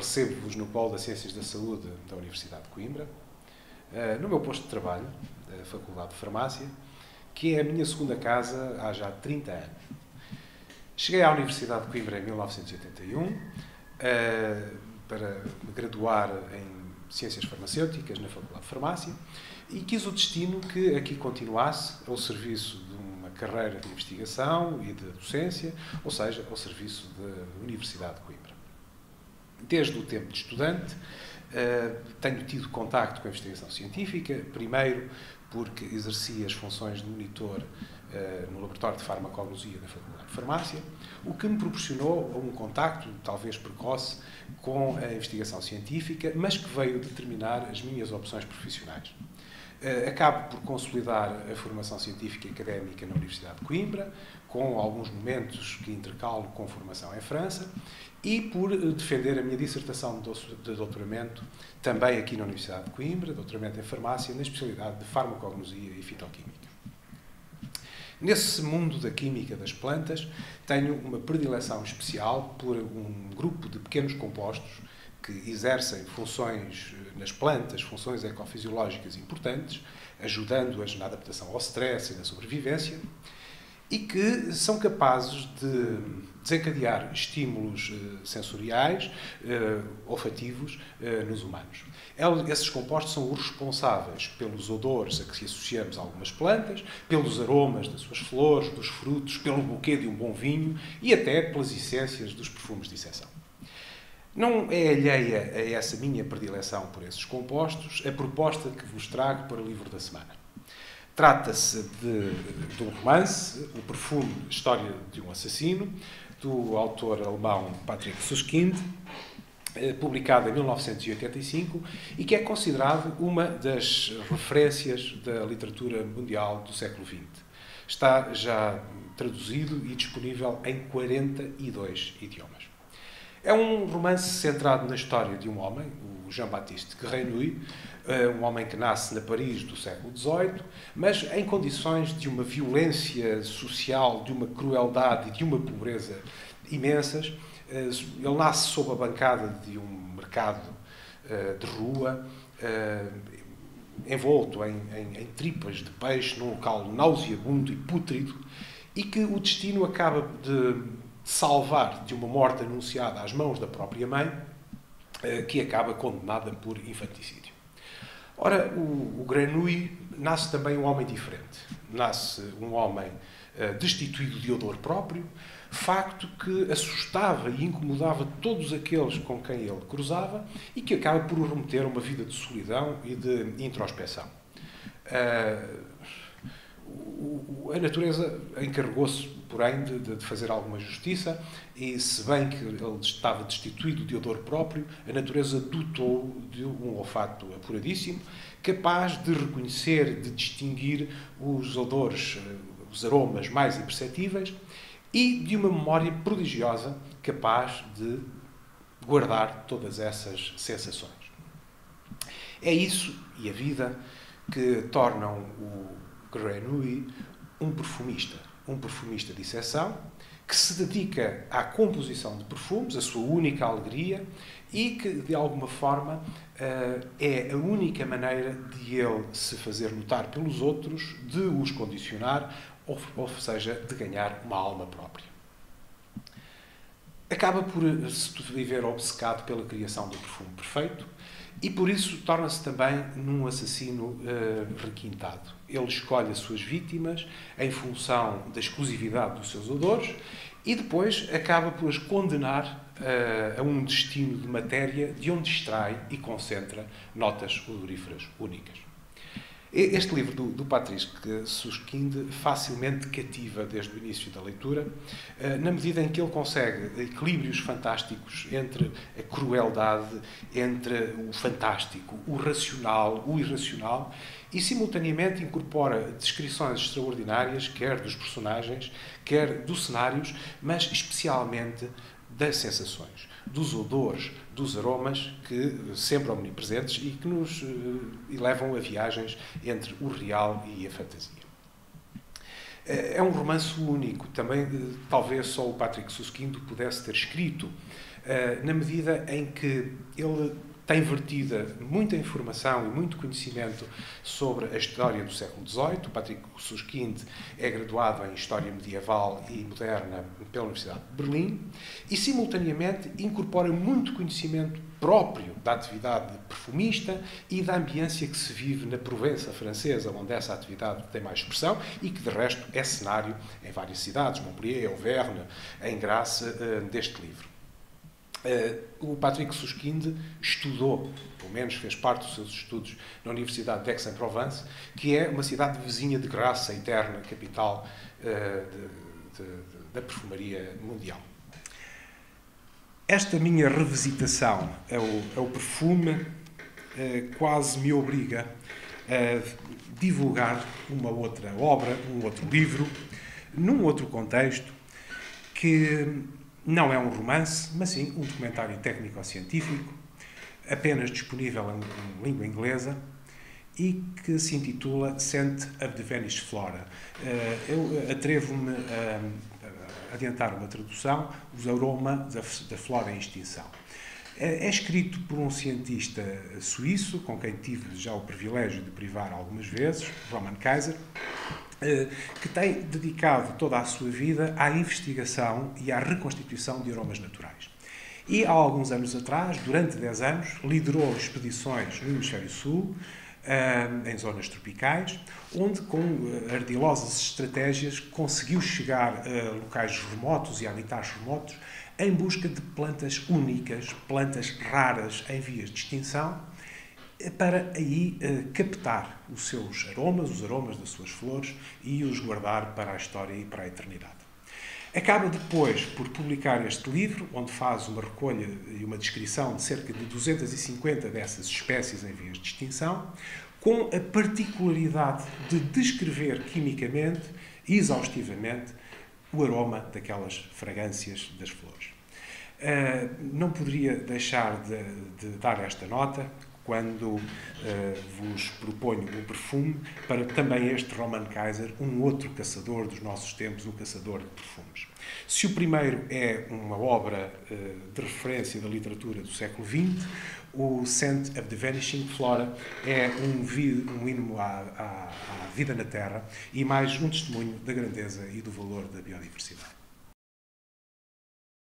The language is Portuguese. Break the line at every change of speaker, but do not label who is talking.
recebo-vos no Polo das Ciências da Saúde da Universidade de Coimbra, no meu posto de trabalho, da Faculdade de Farmácia, que é a minha segunda casa há já 30 anos. Cheguei à Universidade de Coimbra em 1981 para me graduar em Ciências Farmacêuticas na Faculdade de Farmácia e quis o destino que aqui continuasse ao serviço de uma carreira de investigação e de docência, ou seja, ao serviço da Universidade de Coimbra. Desde o tempo de estudante, tenho tido contacto com a investigação científica, primeiro porque exerci as funções de monitor no Laboratório de Farmacologia da Faculdade de Farmácia, o que me proporcionou um contacto, talvez precoce, com a investigação científica, mas que veio determinar as minhas opções profissionais. Acabo por consolidar a formação científica e académica na Universidade de Coimbra, com alguns momentos que intercalo com formação em França, e por defender a minha dissertação de doutoramento também aqui na Universidade de Coimbra, doutoramento em farmácia, na especialidade de farmacognosia e fitoquímica. Nesse mundo da química das plantas, tenho uma predileção especial por um grupo de pequenos compostos que exercem funções nas plantas, funções ecofisiológicas importantes, ajudando-as na adaptação ao stress e na sobrevivência, e que são capazes de desencadear estímulos sensoriais, olfativos, nos humanos. Esses compostos são os responsáveis pelos odores a que se associamos a algumas plantas, pelos aromas das suas flores, dos frutos, pelo buquê de um bom vinho e até pelas essências dos perfumes de exceção. Não é alheia a essa minha predileção por esses compostos a proposta que vos trago para o livro da semana. Trata-se de um romance, O Perfume, História de um Assassino, do autor alemão Patrick Suskind, publicado em 1985 e que é considerado uma das referências da literatura mundial do século XX. Está já traduzido e disponível em 42 idiomas. É um romance centrado na história de um homem, o Jean-Baptiste Grenouille, um homem que nasce na Paris do século XVIII, mas em condições de uma violência social, de uma crueldade e de uma pobreza imensas. Ele nasce sob a bancada de um mercado de rua, envolto em tripas de peixe, num local nauseabundo e pútrido, e que o destino acaba de salvar de uma morte anunciada às mãos da própria mãe, que acaba condenada por infanticídio. Ora, o Grenouille nasce também um homem diferente. Nasce um homem destituído de odor próprio, facto que assustava e incomodava todos aqueles com quem ele cruzava e que acaba por o remeter a uma vida de solidão e de introspecção. A natureza encarregou-se, porém, de fazer alguma justiça e, se bem que ele estava destituído de odor próprio, a natureza dotou de um olfato apuradíssimo, capaz de reconhecer, de distinguir os odores, os aromas mais imperceptíveis e de uma memória prodigiosa capaz de guardar todas essas sensações. É isso e a vida que tornam o Grenouille um perfumista de exceção, que se dedica à composição de perfumes, a sua única alegria, e que, de alguma forma, é a única maneira de ele se fazer notar pelos outros, de os condicionar, ou seja, de ganhar uma alma própria. Acaba por se viver obcecado pela criação do perfume perfeito, e por isso torna-se também num assassino requintado. Ele escolhe as suas vítimas em função da exclusividade dos seus odores e depois acaba por as condenar a um destino de matéria de onde extrai e concentra notas odoríferas únicas. Este livro do Patrick Suskind facilmente cativa desde o início da leitura, na medida em que ele consegue equilíbrios fantásticos entre a crueldade, entre o fantástico, o racional, o irracional, e simultaneamente incorpora descrições extraordinárias, quer dos personagens, quer dos cenários, mas especialmente das sensações, dos odores, dos aromas, que sempre omnipresentes e que nos levam a viagens entre o real e a fantasia. É um romance único, também talvez só o Patrick Suskind pudesse ter escrito, na medida em que ele tem vertida muita informação e muito conhecimento sobre a história do século XVIII. O Patrick Susskind é graduado em História Medieval e Moderna pela Universidade de Berlim e, simultaneamente, incorpora muito conhecimento próprio da atividade perfumista e da ambiência que se vive na Provença francesa, onde essa atividade tem mais expressão e que, de resto, é cenário em várias cidades, Montpellier, Auvergne, em Grasse, deste livro. O Patrick Susskind estudou, pelo menos fez parte dos seus estudos na Universidade de Aix-en-Provence, que é uma cidade vizinha de Grasse, a eterna capital da perfumaria mundial. Esta minha revisitação ao perfume quase me obriga a divulgar uma outra obra, um outro livro, num outro contexto, que não é um romance, mas sim um documentário técnico-científico, apenas disponível em língua inglesa, e que se intitula Scent of the Vanished Flora. Eu atrevo-me a adiantar uma tradução, Os aromas da flora em extinção. É escrito por um cientista suíço, com quem tive já o privilégio de privar algumas vezes, Roman Kaiser, que tem dedicado toda a sua vida à investigação e à reconstituição de aromas naturais. E, há alguns anos atrás, durante 10 anos, liderou expedições no Hemisfério Sul, em zonas tropicais, onde, com ardilosas estratégias, conseguiu chegar a locais remotos e habitats remotos em busca de plantas únicas, plantas raras em vias de extinção, para aí captar os seus aromas, os aromas das suas flores, e os guardar para a história e para a eternidade. Acaba depois por publicar este livro, onde faz uma recolha e uma descrição de cerca de 250 dessas espécies em vias de extinção, com a particularidade de descrever quimicamente e exaustivamente o aroma daquelas fragrâncias das flores. Não poderia deixar de dar esta nota quando vos proponho o perfume para também este Roman Kaiser, um outro caçador dos nossos tempos, um caçador de perfumes. Se o primeiro é uma obra de referência da literatura do século XX, o Scent of the Vanishing Flora é um hino à vida na Terra e mais um testemunho da grandeza e do valor da biodiversidade.